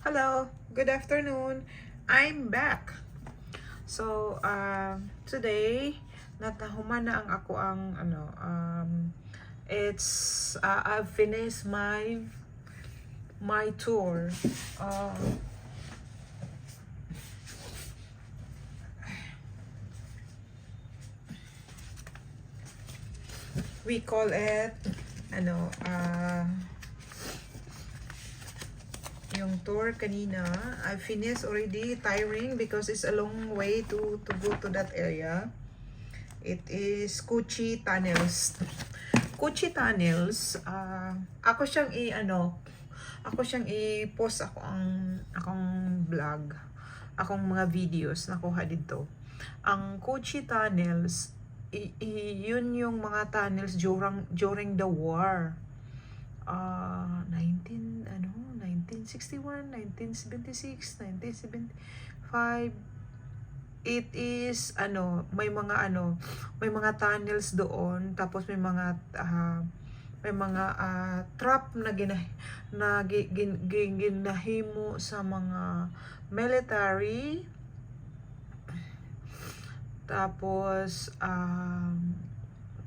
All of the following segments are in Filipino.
Hello, good afternoon. I'm back. So, today natahuman na ang ako ang I've finished my tour. Uh, we call it yung tour kanina. I finished already, tiring because it's a long way to go to that area. It is Cuchi Tunnels. Cuchi Tunnels, ako siyang i-post akong vlog, akong mga videos nakuha dito. Ang Cuchi Tunnels, yun yung mga tunnels during the war. 1961, 1976, 1975. It is may mga tunnels doon, tapos may mga trap na ginahimo sa mga military. Tapos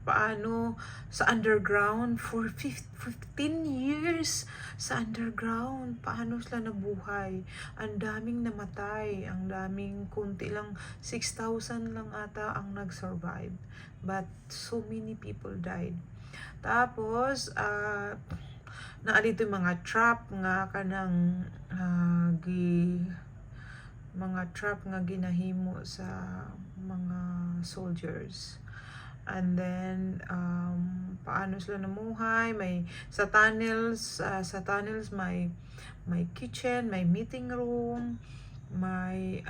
paano sa underground for 15 years sa underground, paano sila nabuhay. Ang daming namatay, ang daming, kunti lang, 6,000 lang ata ang nag-survive, but so many people died. Tapos naadito yung mga trap nga kanang mga trap nga ginahimo sa mga soldiers. And then paano sila namuhay, may sa tunnels may kitchen, may meeting room, may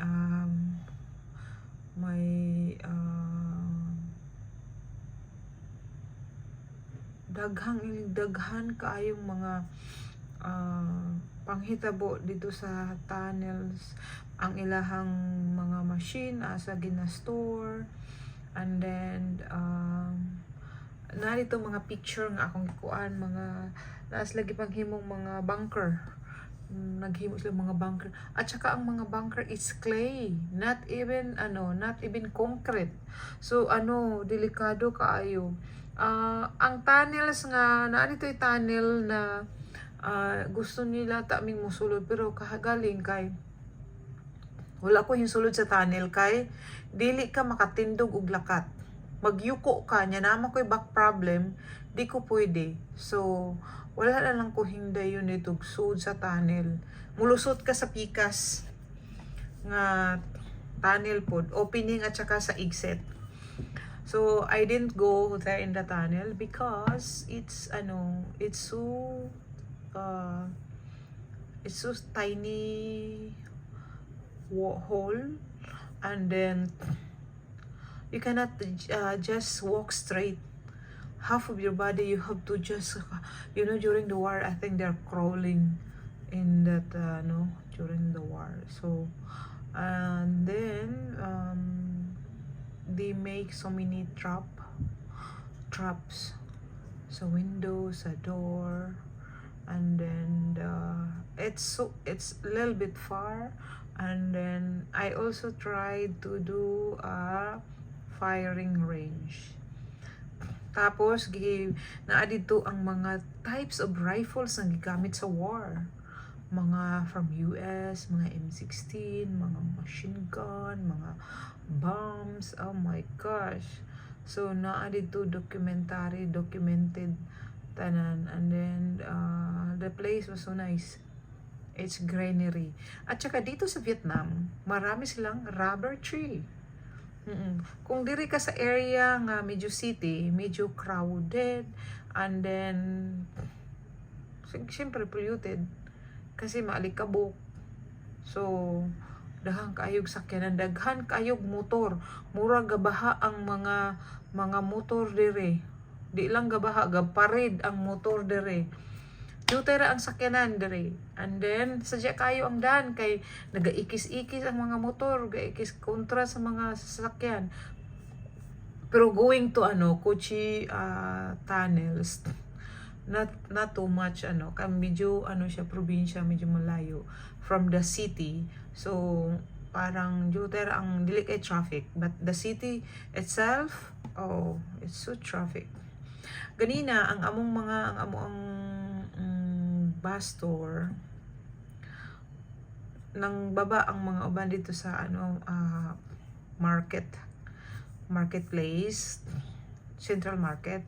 daghan kaayong mga panghitabo dito sa tunnels. Ang ilahang mga machine asa ginastore. And then narito mga picture nga akong ikuan, mga naas lagi pang himong mga bunker. Naghimo sila mga bunker, at saka ang mga bunker is clay, not even concrete. So delikado kaayo. Ang tunnels nga narito yung tunnel na gusto nila taming musulod, pero kahagaling kay wala ko yung sulod sa tunnel kay dili ka makatindog og lakat, magyuko ka nya naman ko'y back problem, di ko pwede. So wala na lang ko hinday yun itog sud sa tunnel, mulusot ka sa pikas nga tunnel pod, opening at saka sa exit. So I didn't go there in the tunnel because it's so tiny hole, and then you cannot just walk straight. Half of your body you have to just during the war, I think they're crawling in that during the war. So and then they make so many traps sa windows, sa door. And then it's a little bit far. And then I also tried to do a firing range. Tapos naa dito ang mga types of rifles na gigamit sa war, mga from US, mga M16, mga machine gun, mga bombs. Oh my gosh. So naa dito documented tanan. And then the place was so nice. It's greenery. At saka dito sa Vietnam, marami silang rubber tree. Kung diri ka sa area nga medyo city, medyo crowded, and then siyempre polluted kasi maalikabok. So daghang kaayog sakyanan, daghan kaayog motor, mura gabaha ang mga motor dire. Di lang gabaha, gaparid ang motor dire. Dutera ang sakyanan dire. And then sadya kayo ang daan kay nagaikis-ikis ang mga motor, gaikis kontra sa mga sasakyan. Pero going to Cuchi Tunnels, not too much ano, medyo ano siya, probinsya, medyo malayo from the city. So parang Jupiter ang dili kay traffic, but the city itself, oh, it's so traffic. Ganina ang among bus tour nang baba ang mga uban dito sa ano marketplace, Central Market.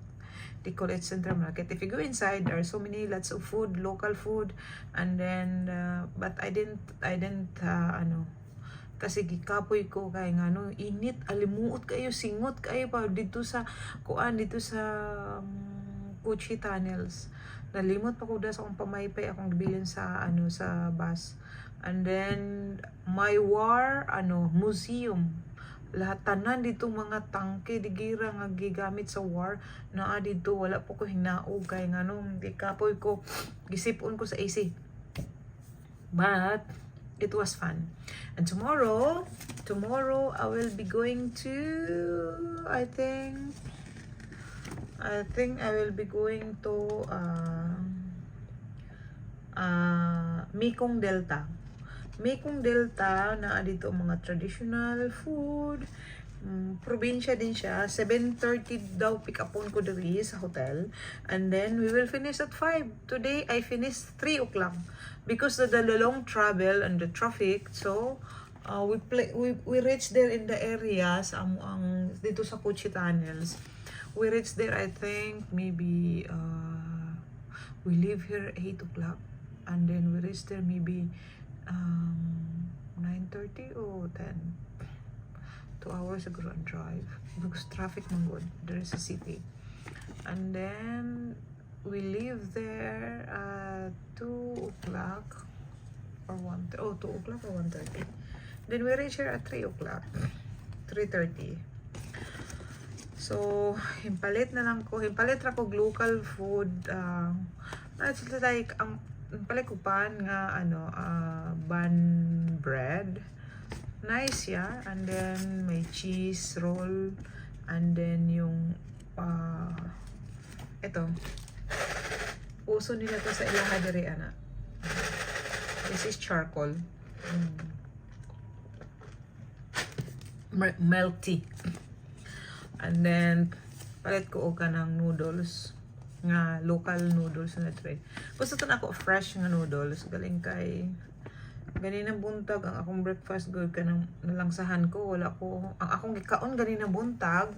They call it Central Market. If you go inside, there are so many lots of food, local food, and then but I didn't ano, kasi gikapoy ko kay nga no, init, alimuot kayo, singot kayo pa dito sa dito sa Puchi Tunnels. Nalimot pa ko da sa akong pamaypay akong gibilin sa ano sa bus. And then my war museum, lahat tanan dito mga tangke digira nga gigamit sa war naa dito, wala po ko hinaog kay nganong di kapoy ko gisipon ko sa AC, but it was fun. And tomorrow I will be going to I think I will be going to Mekong Delta. Mekong Delta na dito mga traditional food. Probinsya din siya. 7:30 daw pick upon ko diri sa hotel. And then we will finish at 5. Today I finished 3 o'clock because of the long travel and the traffic. So we reached there in the area sa ang dito sa Puchi Tunnels. We reached there, I think maybe we leave here 8 o'clock, and then we reached there maybe 9:30 or 10. 2 hours ago on drive because traffic man good. There is a city. And then we leave there at 2 o'clock or 1, 2 o'clock or 1:30. Then we reach here at 3 o'clock, 3:30. So, himpalit na lang ko. Himpalit ra ko local food. Like, himpalit ko pan nga, bun bread. Nice, yeah. And then, may cheese roll. And then, yung, ito. Uso nila to sa ilaha diri, ana. This is charcoal. Milk tea. And then palit ko og kanang noodles nga local noodles na try. Gusto to na ako fresh nga noodles galing kay ganinang buntag ang akong breakfast good kanang nalangsahan ko, wala ko ang akong gikaon ganinang buntag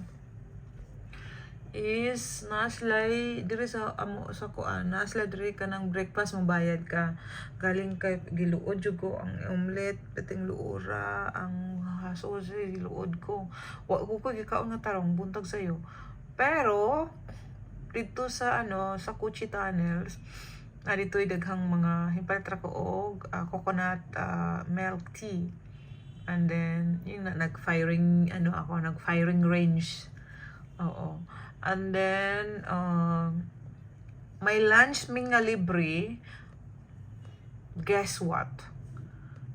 is naslay dire sa sa kuan, naslay dire kanang breakfast mabayad ka, galing kay giluod jud ko ang omelet, piting luura, ang sausage giluod ko, wa ko gikaon nga tarong buntag sayo. Pero dito sa sa Puchi Tunnels dito'y daghang mga himpalit ra ko og coconut milk tea. And then yung nag-firing nag-firing range. Oo. And then may lunch mi nga libre. Guess what?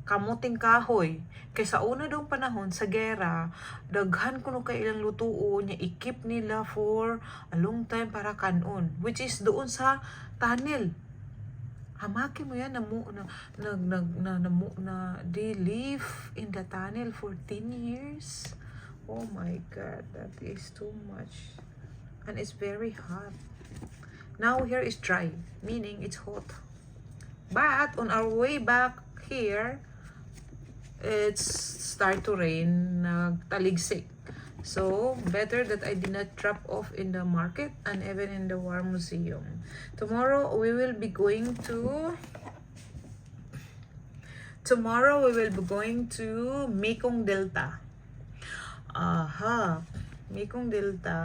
Kamuting kahoy. Kay sa una daw panahon sa gera, daghan kuno kay ilang lutuon nya ikip nila for a long time para kanon, which is doon sa tunnel. Hamaki mo yan na they live in the tunnel for 10 years. Oh my god, that is too much. And it's very hot. Now here is dry, meaning it's hot. But on our way back here, it's start to rain, nagtaligsik. So, better that I did not drop off in the market and even in the War Museum. Tomorrow, we will be going to Mekong Delta. Mekong Delta.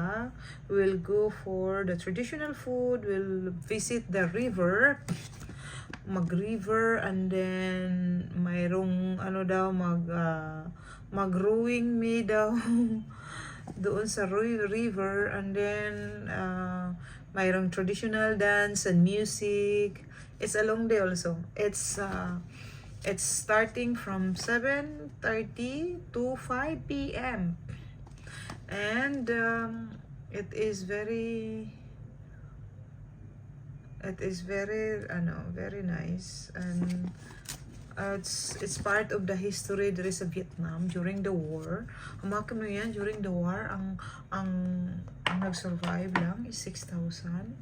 We'll go for the traditional food. We'll visit the river. Mag-river, and then mayroong mag-rowing me daw doon sa river, and then mayroong traditional dance and music. It's a long day also. It's starting from 7:30 to 5 p.m. and it is very, it's very hot. Now here is dry, meaning it's hot. But on our way back here, it's start to rain, nagtaligsik. So better that I did not drop off in the market and even in the War Museum. Tomorrow we will be going to Mekong Delta. We will go for the traditional food. We'll visit the river. Mag-river, and then mayroong traditional dance and music. It's a long day also. It's starting from 7:30 to 5 p.m. and it is very It is very very nice, and it's part of the history there is a Vietnam during the war. Umakin mo yan, during the war, ang nag-survive lang is 6,000.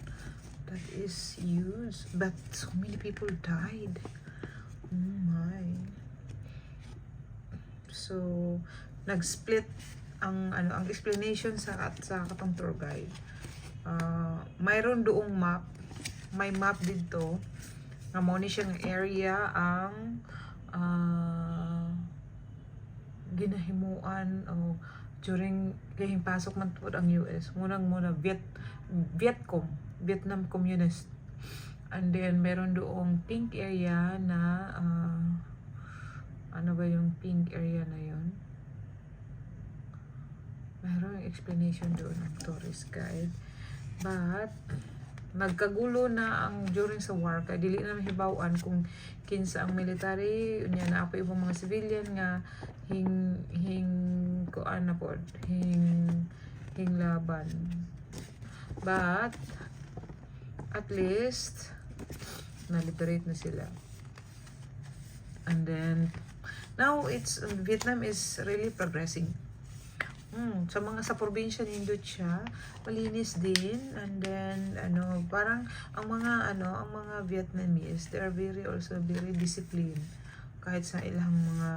That is huge, but so many people died. Oh my. So nag-split ang explanation sa katong tour guide. Mayroon doong map, may map dito nga mo ni siyang area ang ginahimuan o during kahing pasok man pod ang US. Muna Vietcong, Vietnam Communist. And then meron doong pink area na ano ba yung pink area na yon? Mayroong explanation doon ng tourist guide. But nagkagulo na ang during sa war kay dili na mahibaw-an kung kinsa ang military unya na apa ibang mga civilian nga kuan na pod hing laban. But at least na-liberate na sila. And then now Vietnam is really progressing. Sa probinsya nindot siya, malinis din, and then parang ang mga Vietnamese, they are very disciplined kahit sa ilang mga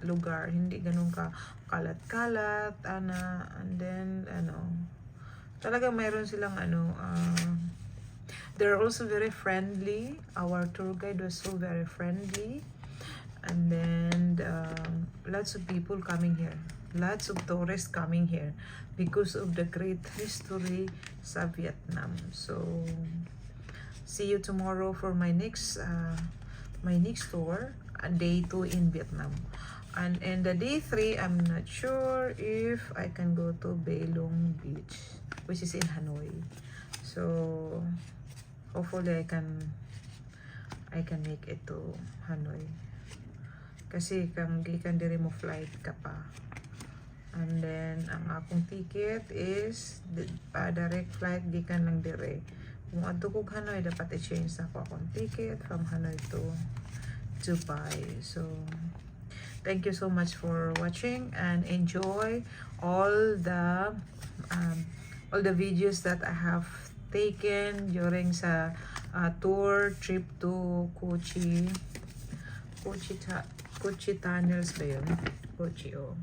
lugar, hindi ganun ka kalat-kalat and then talaga mayroon silang they're also very friendly. Our tour guide was so very friendly, and then lots of people coming here. Lots of tourists coming here because of the great history sa Vietnam. So see you tomorrow for my next tour, day 2 in Vietnam. And the day 3, I'm not sure if I can go to Bay Long Beach, which is in Hanoi. So hopefully I can make it to Hanoi. Kasi kang gikan diri mo flight ka pa. And then ang akong ticket is direct flight gikan lang dire. Kung adto kog Hanoi dapat i-change na ko akong ticket from Hanoi to Dubai. So thank you so much for watching and enjoy all the videos that I have taken during sa tour trip to Kochi Tunnels ba yun? Kochi, oh.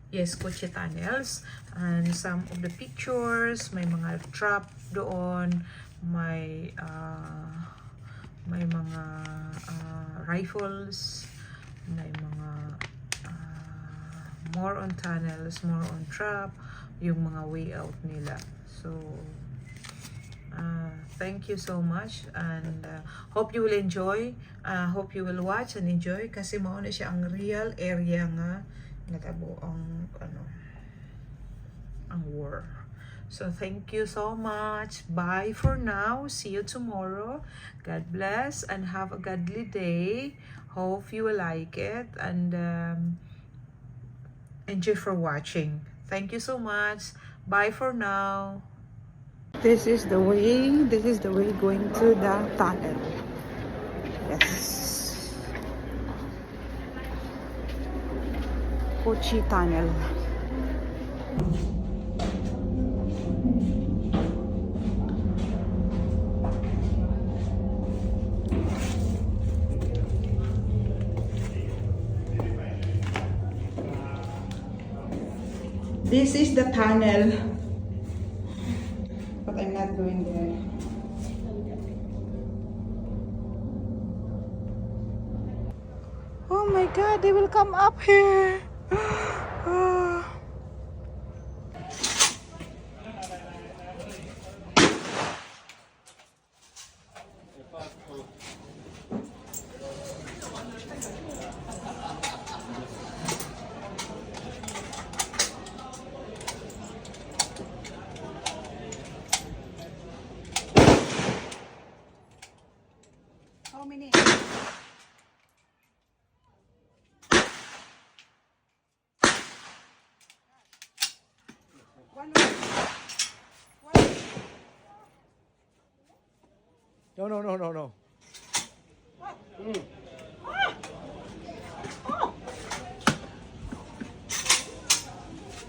Yes, Kochi Tunnels. And some of the pictures, may mga trap doon, may mga rifles, may mga more on tunnels, more on trap, yung mga way out nila. So thank you so much, and hope you will enjoy, hope you will watch and enjoy, kasi mauna siya ang real area nga natabo ang war. So thank you so much. Bye for now. See you tomorrow. God bless and have a godly day. Hope you will like it, and enjoy for watching. Thank you so much. Bye for now. This is the way going to the tunnel. Yes. Kochi Tunnel. This is the tunnel, but I'm not going there. Oh my God, they will come up here. How many? One. No, no, no, no, no.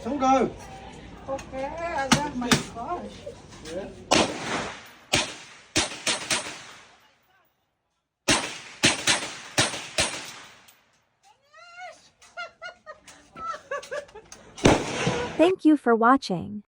Don't go. Okay, I got my gosh. Yeah. Thank you for watching.